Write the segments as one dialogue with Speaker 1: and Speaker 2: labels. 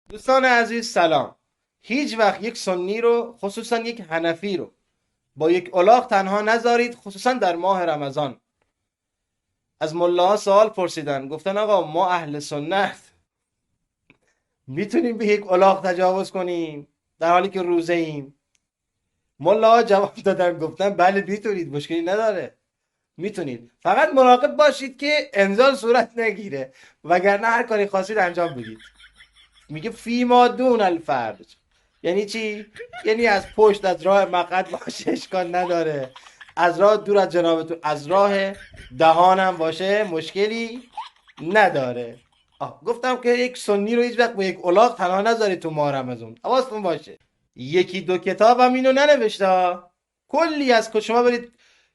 Speaker 1: دوستان عزیز سلام. هیچ وقت یک سنی رو، خصوصا یک حنفی رو، با یک الاغ تنها نذارید، خصوصا در ماه رمضان. از ملاها سوال پرسیدن، گفتن آقا ما اهل سنت میتونیم به یک الاغ تجاوز کنیم در حالی که روزه ایم؟ ملاها جواب دادن، گفتن بله میتونید، مشکلی نداره، میتونید، فقط مراقب باشید که انزال صورت نگیره، وگرنه هر کاری خواستید انجام بدید. میگه فیما دون الفرج. یعنی چی؟ یعنی از پشت، از راه مقعد باشه اشکال نداره، از راه دور از جنابتون، از راه دهانم باشه مشکلی نداره. گفتم که یک سنی رو هیچ وقت با یک الاغ تنها نذارید تو ماه رمضان، حواستون باشه. یکی دو کتاب هم اینو ننوشته ها. کلی از شما برید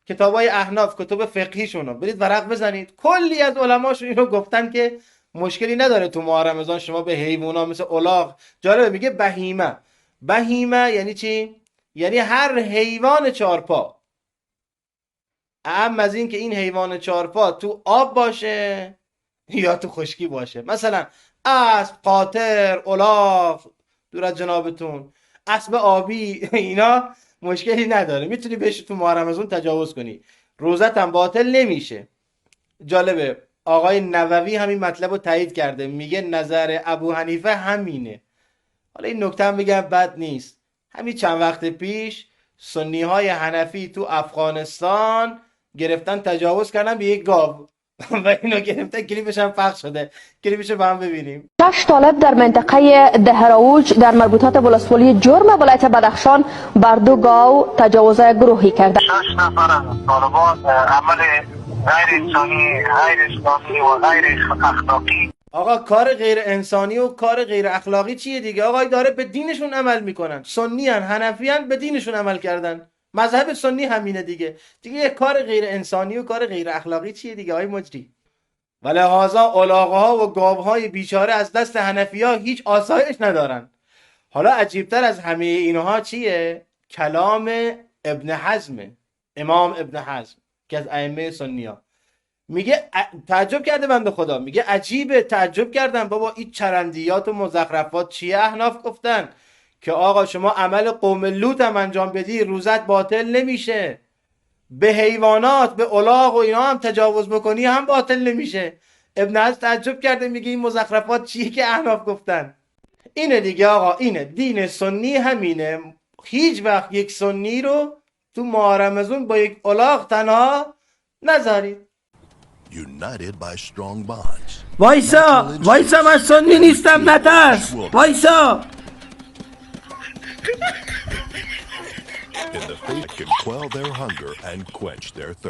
Speaker 1: کتابای احناف، کتب فقهیشون رو برید ورق بزنید، کلی از علماشون اینو گفتن که مشکلی نداره تو ماه رمضان شما به حیوونا مثل الاغ. جالبه میگه بهیمه. بهیمه یعنی چی؟ یعنی هر حیوان چارپا، اهم از این که این حیوان چارپا تو آب باشه یا تو خشکی باشه. مثلا اسب، قاطر، الاغ، دور از جنابتون، اسب آبی اینا مشکلی نداره، میتونی بهش تو ماه رمضان تجاوز کنی، روزت هم باطل نمیشه. جالبه آقای نووی همین مطلب رو تایید کرده، میگه نظر ابو حنیفه همینه. حالا این نکته هم بگم بد نیست، همین چند وقت پیش سنی های حنفی تو افغانستان گرفتن تجاوز کردن به یک گاو و اینو گرفتن، کلیپش هم پخش شده، کلیپش رو با هم ببینیم.
Speaker 2: 6 طالب در منطقه دهراوج در مربوطات ولسوالی جرم ولایت بدخشان بر 2 گاو تجاوز گروهی کرده.
Speaker 3: 6 نفر از طالبان عمل غیر انسانی، غیر اسلامی و غیر اخلاقی.
Speaker 1: آقا کار غیر انسانی و کار غیر اخلاقی چیه دیگه؟ آقا داره به دینشون عمل میکنن، سنی هن، حنفی هن، به دینشون عمل کردن، مذهب سنی همینه دیگه یه کار غیر انسانی و کار غیر اخلاقی چیه دیگه آقای مجری؟ و لحاظا الاغها و گاوهای بیچاره از دست حنفی ها هیچ آسایش ندارن. حالا عجیبتر از همه اینها چیه؟ کلام ابن حزم، امام ابن حزم که از ائمه سنی ها میگه، تعجب کرده بنده خدا، میگه عجیبه، تعجب کردم بابا این چرندیات و مزخرفات چیه؟ احناف گفتن که آقا شما عمل قوم لوط هم انجام بدی روزت باطل نمیشه، به حیوانات، به الاغ و اینا هم تجاوز بکنی هم باطل نمیشه. ابن حزم تعجب کرده، میگه این مزخرفات چیه که احناف گفتن؟ اینه دیگه آقا، اینه دین سنی، همینه. هیچ وقت یک سنی رو تو ماه رمضان با یک الاغ تنها نذارید.
Speaker 4: United by strong bonds.
Speaker 1: وایسا من سنی نیستم، نترس، وایسا.
Speaker 4: In the faith can quell their hunger and quench their thirst.